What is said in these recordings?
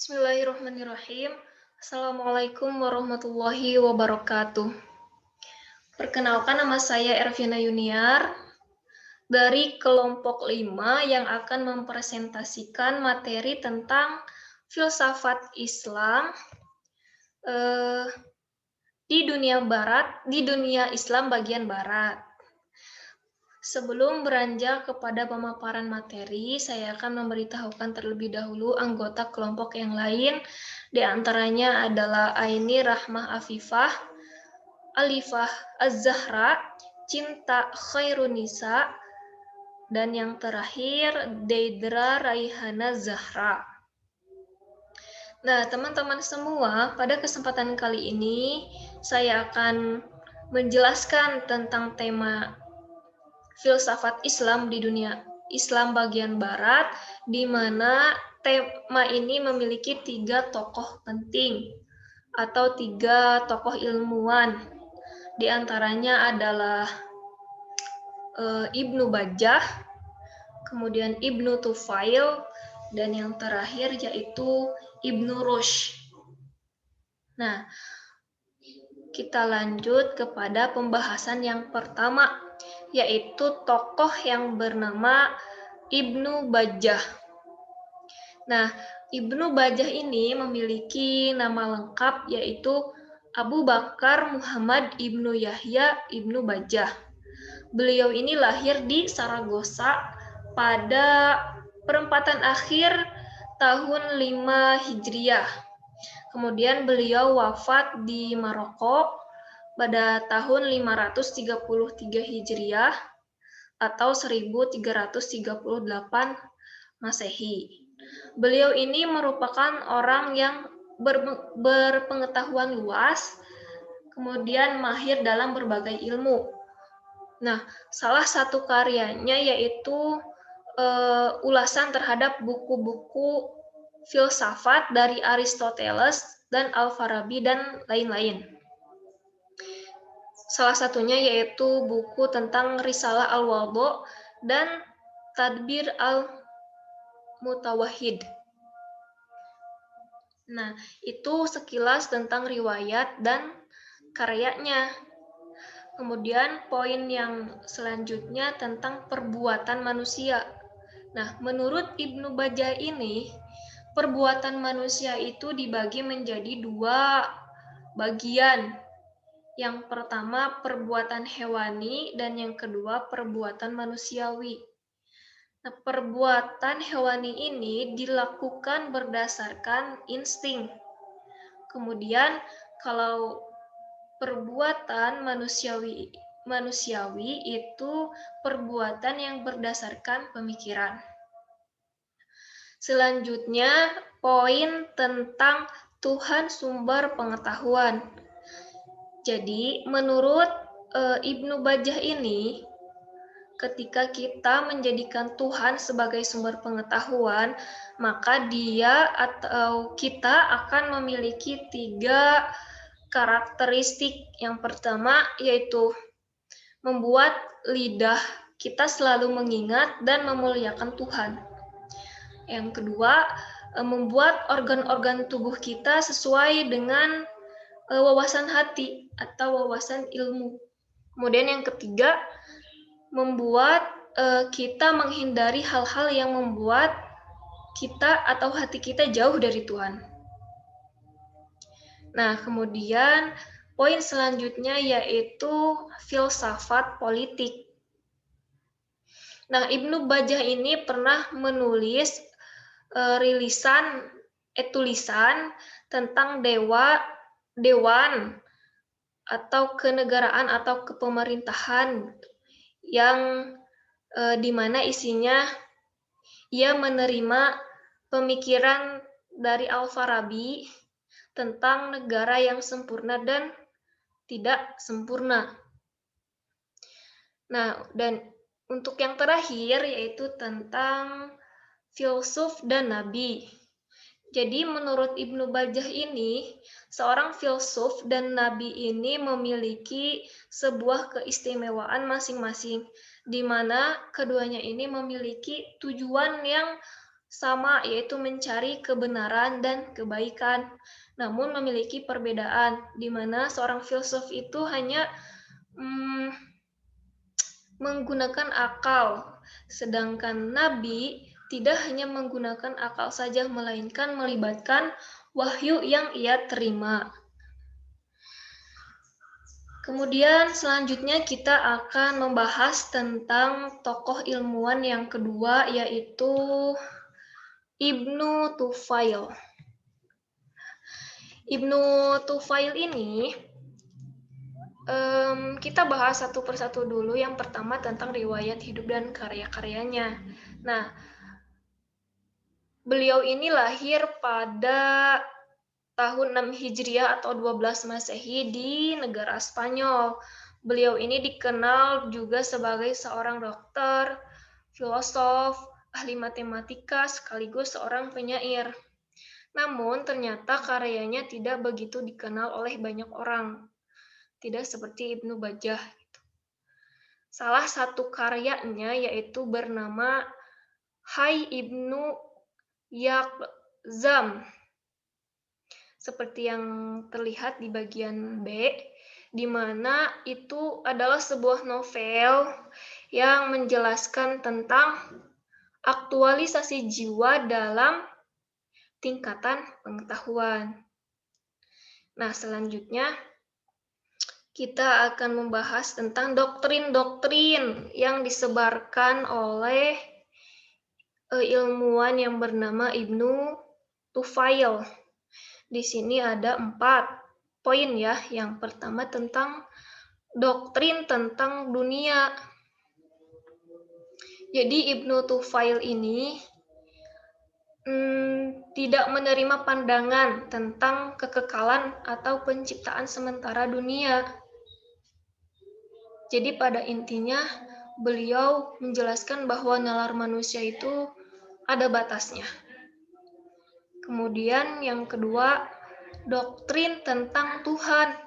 Bismillahirrahmanirrahim. Assalamualaikum warahmatullahi wabarakatuh. Perkenalkan, nama saya Ervina Yuniar dari kelompok 5 yang akan mempresentasikan materi tentang filsafat Islam eh, di dunia Islam bagian barat. Sebelum beranjak kepada pemaparan materi, saya akan memberitahukan terlebih dahulu anggota kelompok yang lain. Di antaranya adalah Aini Rahmah Afifah, Alifah Az-Zahra, Cinta Khairunisa, dan yang terakhir Deidra Raihana Zahra. Nah, teman-teman semua, pada kesempatan kali ini saya akan menjelaskan tentang tema filsafat Islam di dunia Islam bagian barat, di mana tema ini memiliki 3 tokoh penting atau 3 tokoh ilmuwan. Di antaranya adalah Ibnu Bajjah, kemudian Ibnu Tufail, dan yang terakhir yaitu Ibnu Rushd. Nah, kita lanjut kepada pembahasan yang pertama, yaitu tokoh yang bernama Ibnu Bajjah. Nah, Ibnu Bajjah ini memiliki nama lengkap yaitu Abu Bakar Muhammad Ibnu Yahya Ibnu Bajjah. Beliau ini lahir di Saragossa pada perempatan akhir tahun 5 Hijriah. Kemudian beliau wafat di Maroko pada tahun 533 Hijriah atau 1338 Masehi. Beliau ini merupakan orang yang berpengetahuan luas, kemudian mahir dalam berbagai ilmu. Nah, salah satu karyanya yaitu ulasan terhadap buku-buku filsafat dari Aristoteles dan Al-Farabi dan lain-lain. Salah satunya yaitu buku tentang Risalah Al-Wadhu dan Tadbir Al-Mutawahhid. Nah, itu sekilas tentang riwayat dan karyanya. Kemudian poin yang selanjutnya tentang perbuatan manusia. Nah, menurut Ibnu Bajjah ini, perbuatan manusia itu dibagi menjadi 2 bagian. Yang pertama perbuatan hewani dan yang kedua perbuatan manusiawi. Nah, perbuatan hewani ini dilakukan berdasarkan insting. Kemudian kalau perbuatan manusiawi itu perbuatan yang berdasarkan pemikiran. Selanjutnya, poin tentang Tuhan sumber pengetahuan. Jadi, menurut Ibnu Bajjah ini, ketika kita menjadikan Tuhan sebagai sumber pengetahuan, maka dia atau kita akan memiliki 3 karakteristik. Yang pertama yaitu membuat lidah kita selalu mengingat dan memuliakan Tuhan. Yang kedua, membuat organ-organ tubuh kita sesuai dengan wawasan hati atau wawasan ilmu. Kemudian yang ketiga, membuat kita menghindari hal-hal yang membuat kita atau hati kita jauh dari Tuhan. Nah, kemudian poin selanjutnya yaitu filsafat politik. Nah, Ibnu Bajjah ini pernah menulis tulisan tentang dewan atau kenegaraan atau kepemerintahan yang di mana isinya ia menerima pemikiran dari Al-Farabi tentang negara yang sempurna dan tidak sempurna. Nah, dan untuk yang terakhir yaitu tentang filsuf dan nabi. Jadi menurut Ibnu Bajjah ini, seorang filsuf dan nabi ini memiliki sebuah keistimewaan masing-masing, di mana keduanya ini memiliki tujuan yang sama, yaitu mencari kebenaran dan kebaikan, namun memiliki perbedaan, di mana seorang filsuf itu hanya menggunakan akal, sedangkan Nabi tidak hanya menggunakan akal saja, melainkan melibatkan wahyu yang ia terima. Kemudian selanjutnya kita akan membahas tentang tokoh ilmuwan yang kedua, yaitu Ibnu Tufail. Ibnu Tufail ini kita bahas satu persatu dulu. Yang pertama tentang riwayat hidup dan karya-karyanya. Nah, beliau ini lahir pada tahun 6 Hijriah atau 12 Masehi di negara Spanyol. Beliau ini dikenal juga sebagai seorang dokter, filosof, ahli matematika, sekaligus seorang penyair. Namun ternyata karyanya tidak begitu dikenal oleh banyak orang. Tidak seperti Ibnu Bajjah. Salah satu karyanya yaitu bernama Hai Ibnu Yaqzam. Seperti yang terlihat di bagian B, di mana itu adalah sebuah novel yang menjelaskan tentang aktualisasi jiwa dalam tingkatan pengetahuan. Nah, selanjutnya kita akan membahas tentang doktrin-doktrin yang disebarkan oleh ilmuwan yang bernama Ibnu Tufail. Di sini ada 4 poin ya. Yang pertama tentang doktrin tentang dunia. Jadi Ibnu Tufail ini tidak menerima pandangan tentang kekekalan atau penciptaan sementara dunia. Jadi pada intinya beliau menjelaskan bahwa nalar manusia itu ada batasnya. Kemudian yang kedua, doktrin tentang Tuhan.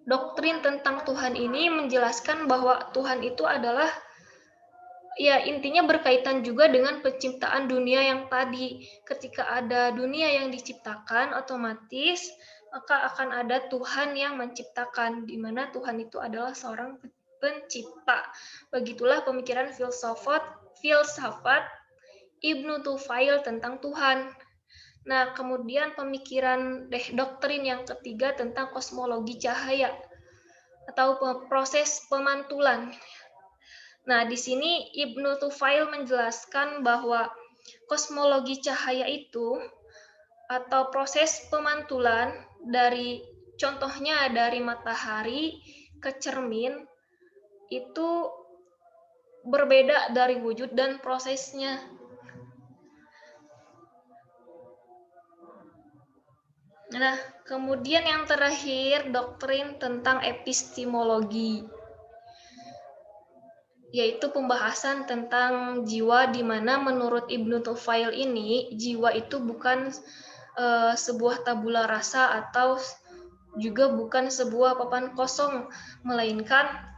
Doktrin tentang Tuhan ini menjelaskan bahwa Tuhan itu adalah, ya intinya berkaitan juga dengan penciptaan dunia yang tadi. Ketika ada dunia yang diciptakan, otomatis maka akan ada Tuhan yang menciptakan, di mana Tuhan itu adalah seorang pencipta. Begitulah pemikiran filsafat Ibnu Tufail tentang Tuhan. Nah, kemudian pemikiran doktrin yang ketiga tentang kosmologi cahaya atau proses pemantulan. Nah, di sini Ibnu Tufail menjelaskan bahwa kosmologi cahaya itu atau proses pemantulan contohnya dari matahari ke cermin itu berbeda dari wujud dan prosesnya. Nah, kemudian yang terakhir, doktrin tentang epistemologi, yaitu pembahasan tentang jiwa, di mana menurut Ibnu Tufail ini, jiwa itu bukan sebuah tabula rasa atau juga bukan sebuah papan kosong, melainkan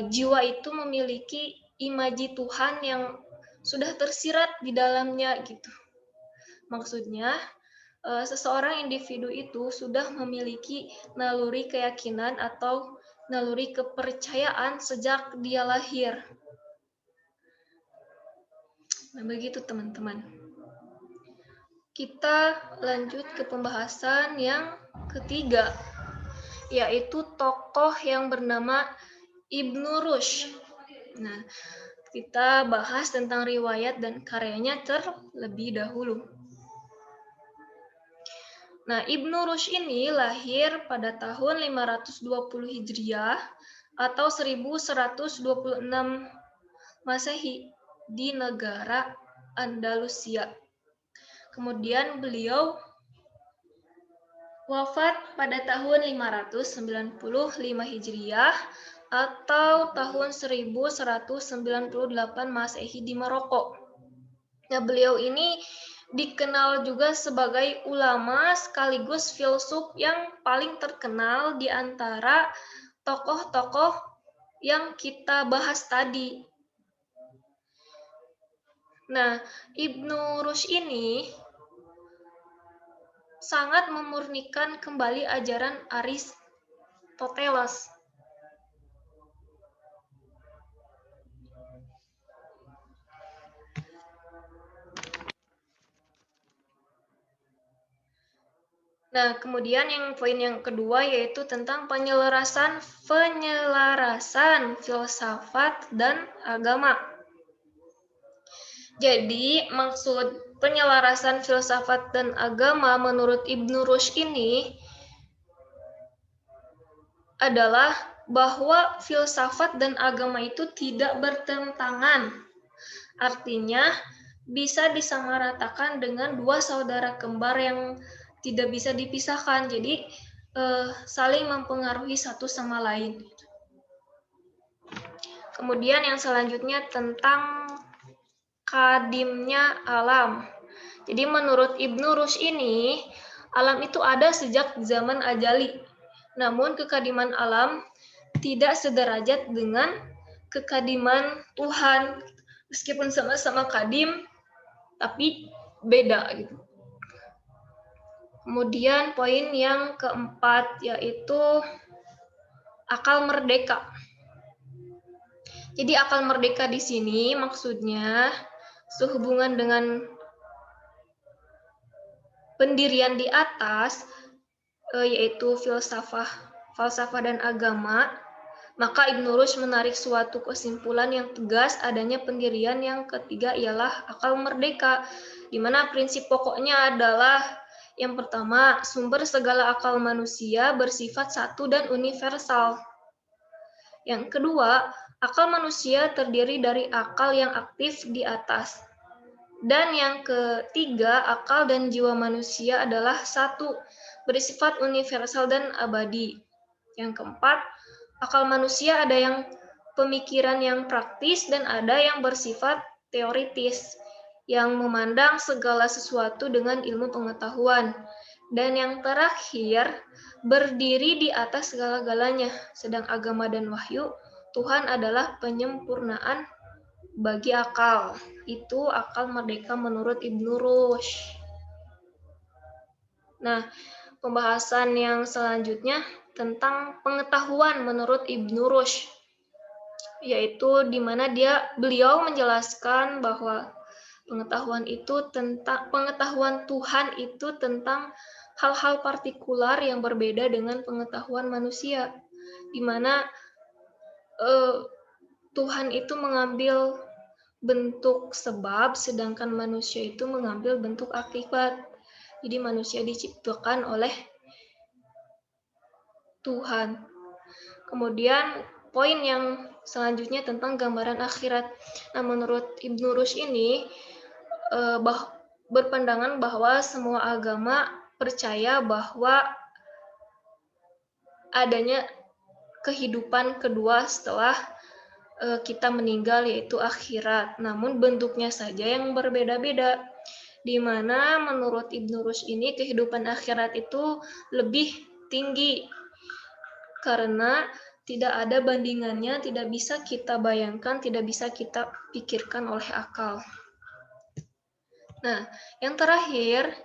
jiwa itu memiliki imaji Tuhan yang sudah tersirat di dalamnya gitu. Maksudnya, seseorang individu itu sudah memiliki naluri keyakinan atau naluri kepercayaan sejak dia lahir. Nah, begitu teman-teman. Kita lanjut ke pembahasan yang ketiga, yaitu tokoh yang bernama Ibnu Rushd. Nah, kita bahas tentang riwayat dan karyanya terlebih dahulu. Nah, Ibnu Rushd ini lahir pada tahun 520 Hijriah atau 1126 Masehi di negara Andalusia. Kemudian beliau wafat pada tahun 595 Hijriah atau tahun 1198 Masehi di Maroko. Nah, beliau ini dikenal juga sebagai ulama sekaligus filsuf yang paling terkenal di antara tokoh-tokoh yang kita bahas tadi. Nah, Ibnu Rushd ini sangat memurnikan kembali ajaran Aristoteles. Nah, kemudian poin yang kedua yaitu tentang penyelarasan filsafat dan agama. Jadi, maksud penyelarasan filsafat dan agama menurut Ibnu Rushd ini adalah bahwa filsafat dan agama itu tidak bertentangan. Artinya, bisa disamaratakan dengan dua saudara kembar yang tidak bisa dipisahkan. Jadi, saling mempengaruhi satu sama lain. Kemudian yang selanjutnya tentang kadimnya alam. Jadi menurut Ibnu Rushd ini, alam itu ada sejak zaman ajali. Namun kekadiman alam tidak sederajat dengan kekadiman Tuhan. Meskipun sama-sama kadim, tapi beda gitu. Kemudian poin yang keempat yaitu akal merdeka. Jadi akal merdeka di sini maksudnya sehubungan dengan pendirian di atas yaitu falsafah dan agama, maka Ibnu Rushd menarik suatu kesimpulan yang tegas adanya pendirian yang ketiga ialah akal merdeka, di mana prinsip pokoknya adalah yang pertama, sumber segala akal manusia bersifat satu dan universal. Yang kedua, akal manusia terdiri dari akal yang aktif di atas. Dan yang ketiga, akal dan jiwa manusia adalah satu, bersifat universal dan abadi. Yang keempat, akal manusia ada yang pemikiran yang praktis dan ada yang bersifat teoritis, yang memandang segala sesuatu dengan ilmu pengetahuan. Dan yang terakhir, berdiri di atas segala-galanya, sedang agama dan wahyu, Tuhan adalah penyempurnaan bagi akal. Itu akal merdeka menurut Ibnu Rushd. Nah, pembahasan yang selanjutnya tentang pengetahuan menurut Ibnu Rushd, yaitu di mana beliau menjelaskan bahwa pengetahuan Tuhan itu tentang hal-hal partikular yang berbeda dengan pengetahuan manusia, di mana Tuhan itu mengambil bentuk sebab, sedangkan manusia itu mengambil bentuk akibat. Jadi manusia diciptakan oleh Tuhan. Kemudian poin yang selanjutnya tentang gambaran akhirat. Nah, menurut Ibnu Rushd ini berpandangan bahwa semua agama percaya bahwa adanya kehidupan kedua setelah kita meninggal, yaitu akhirat. Namun bentuknya saja yang berbeda-beda. Di mana menurut Ibnu Rushd ini kehidupan akhirat itu lebih tinggi karena tidak ada bandingannya, tidak bisa kita bayangkan, tidak bisa kita pikirkan oleh akal. Nah, yang terakhir,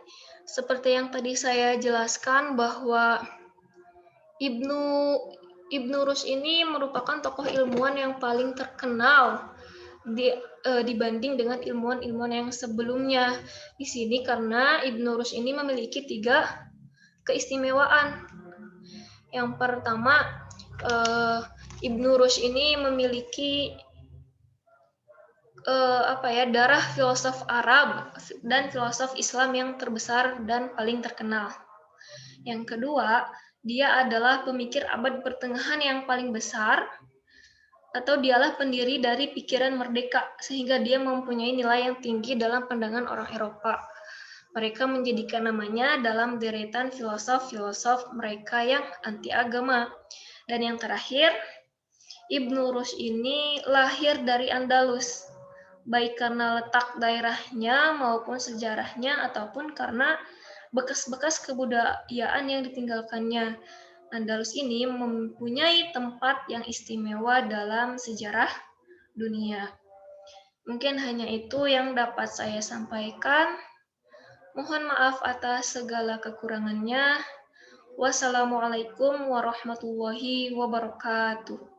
seperti yang tadi saya jelaskan bahwa Ibnu Rushd ini merupakan tokoh ilmuwan yang paling terkenal dibanding dengan ilmuwan-ilmuwan yang sebelumnya. Di sini karena Ibnu Rushd ini memiliki 3 keistimewaan. Yang pertama, Ibnu Rushd ini memiliki darah filosof Arab dan filosof Islam yang terbesar dan paling terkenal. Yang kedua, dia adalah pemikir abad pertengahan yang paling besar, atau dialah pendiri dari pikiran merdeka, sehingga dia mempunyai nilai yang tinggi dalam pandangan orang Eropa. Mereka menjadikan namanya dalam deretan filosof-filosof mereka yang anti agama. Dan yang terakhir, Ibnu Rushd ini lahir dari Andalus, baik karena letak daerahnya maupun sejarahnya, ataupun karena bekas-bekas kebudayaan yang ditinggalkannya. Andalus ini mempunyai tempat yang istimewa dalam sejarah dunia. Mungkin hanya itu yang dapat saya sampaikan. Mohon maaf atas segala kekurangannya. Wassalamualaikum warahmatullahi wabarakatuh.